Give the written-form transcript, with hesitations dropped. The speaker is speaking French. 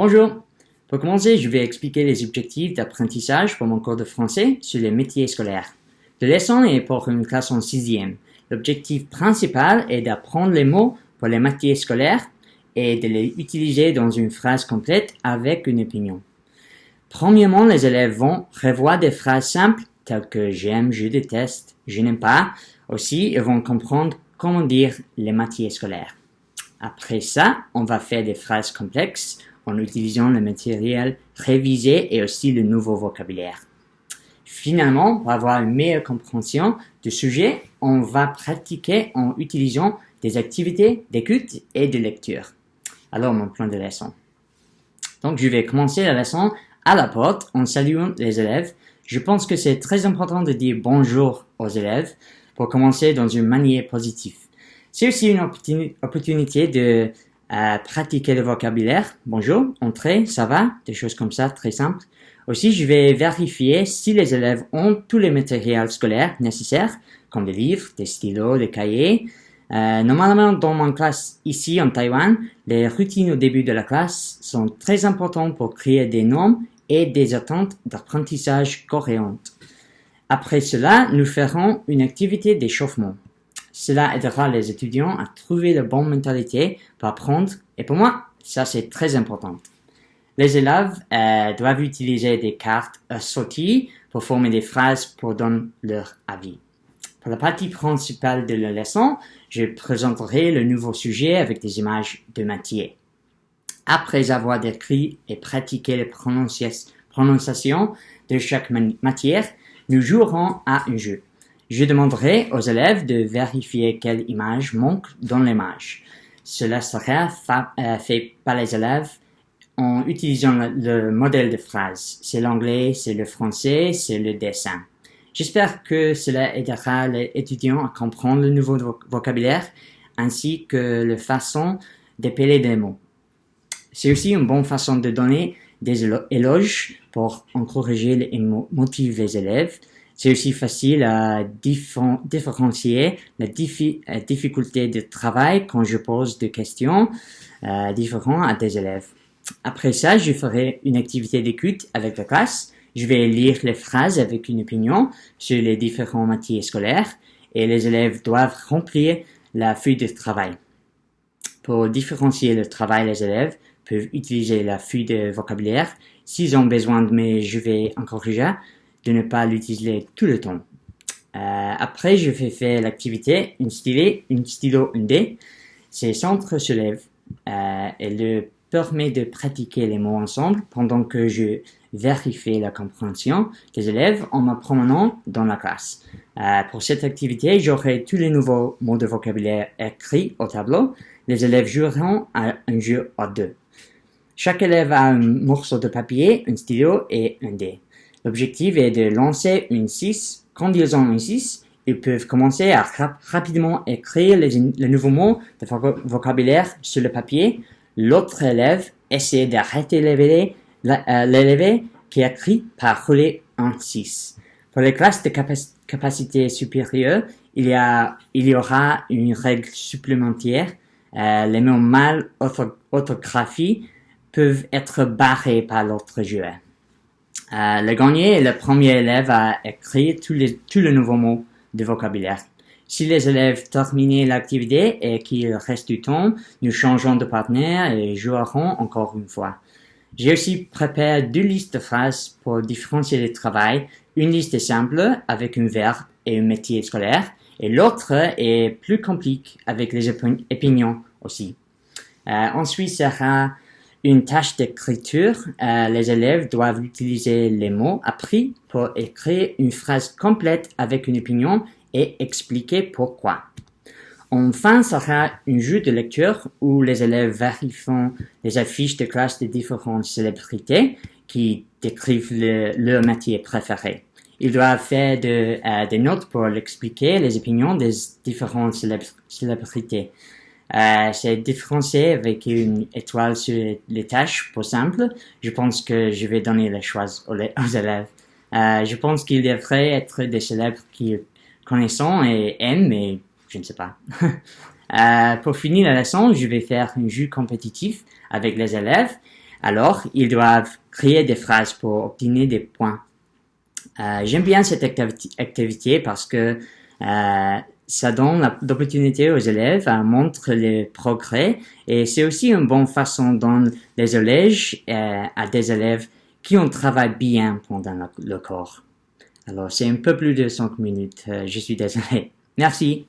Bonjour! Pour commencer, je vais expliquer les objectifs d'apprentissage pour mon cours de français sur les métiers scolaires. La leçon est pour une classe en 6e. L'objectif principal est d'apprendre les mots pour les métiers scolaires et de les utiliser dans une phrase complète avec une opinion. Premièrement, les élèves vont revoir des phrases simples telles que j'aime, je déteste, je n'aime pas. Aussi, ils vont comprendre comment dire les métiers scolaires. Après ça, on va faire des phrases complexes en utilisant le matériel révisé et aussi le nouveau vocabulaire. Finalement, pour avoir une meilleure compréhension du sujet, on va pratiquer en utilisant des activités d'écoute et de lecture. Alors, mon plan de leçon. Donc, je vais commencer la leçon à la porte en saluant les élèves. Je pense que c'est très important de dire bonjour aux élèves pour commencer dans une manière positive. C'est aussi une opportunité de pratiquer le vocabulaire. Bonjour, entrez, ça va, des choses comme ça, très simples. Aussi, je vais vérifier si les élèves ont tous les matériels scolaires nécessaires, comme des livres, des stylos, des cahiers. Normalement, dans mon classe ici en Taïwan, les routines au début de la classe sont très importantes pour créer des normes et des attentes d'apprentissage cohérentes. Après cela, nous ferons une activité d'échauffement. Cela aidera les étudiants à trouver la bonne mentalité pour apprendre. Et pour moi, ça c'est très important. Les élèves doivent utiliser des cartes assorties pour former des phrases pour donner leur avis. Pour la partie principale de la leçon, je présenterai le nouveau sujet avec des images de métier. Après avoir décrit et pratiqué les prononciations de chaque matière, nous jouerons à un jeu. Je demanderai aux élèves de vérifier quelle image manque dans l'image. Cela sera fait par les élèves en utilisant le modèle de phrase. C'est l'anglais, c'est le français, c'est le dessin. J'espère que cela aidera les étudiants à comprendre le nouveau vocabulaire ainsi que la façon d'épeler des mots. C'est aussi une bonne façon de donner des éloges pour encourager et motiver les élèves. C'est aussi facile à différencier la difficulté de travail quand je pose des questions différentes à des élèves. Après ça, je ferai une activité d'écoute avec la classe. Je vais lire les phrases avec une opinion sur les différents matières scolaires et les élèves doivent remplir la feuille de travail. Pour différencier le travail, les élèves peuvent utiliser la feuille de vocabulaire. S'ils ont besoin de mais je vais encourager de ne pas l'utiliser tout le temps. Après, je vais faire l'activité, une stylo, une dé. Ces centres se lèvent et le permet de pratiquer les mots ensemble pendant que je vérifie la compréhension des élèves en me promenant dans la classe. Pour cette activité, j'aurai tous les nouveaux mots de vocabulaire écrits au tableau. Les élèves joueront à un jeu à deux. Chaque élève a un morceau de papier, un stylo et un dé. L'objectif est de lancer une 6. Quand ils ont une 6, ils peuvent commencer à rapidement écrire les nouveaux mots de vocabulaire sur le papier. L'autre élève essaie d'arrêter l'élève qui écrit par rouler un 6. Pour les classes de capacité supérieure, il y aura une règle supplémentaire. Les mots mal orthographiés peuvent être barrés par l'autre joueur. Le gagnant est le premier élève à écrire tous les nouveaux mots de vocabulaire. Si les élèves terminent l'activité et qu'il reste du temps, nous changeons de partenaire et jouerons encore une fois. J'ai aussi préparé 2 listes de phrases pour différencier le travail. Une liste est simple avec un verbe et un métier scolaire et l'autre est plus compliquée avec les opinions aussi. Ensuite sera une tâche d'écriture. Les élèves doivent utiliser les mots appris pour écrire une phrase complète avec une opinion et expliquer pourquoi. Enfin, sera un jeu de lecture où les élèves vérifient les affiches de classe de différentes célébrités qui décrivent leur métier préféré. Ils doivent faire des notes pour expliquer les opinions des différentes célébrités. C'est différencié avec une étoile sur les tâches pour simple. Je pense que je vais donner le choix aux élèves. Je pense qu'ils devraient être des célèbres qu'ils connaissent et aiment, mais je ne sais pas. Pour finir la leçon, je vais faire un jeu compétitif avec les élèves. Alors, ils doivent créer des phrases pour obtenir des points. J'aime bien cette activité parce que ça donne l'opportunité aux élèves à montrer les progrès et c'est aussi une bonne façon de donner les éloges à des élèves qui ont travaillé bien pendant le cours. Alors, c'est un peu plus de 5 minutes. Je suis désolé. Merci.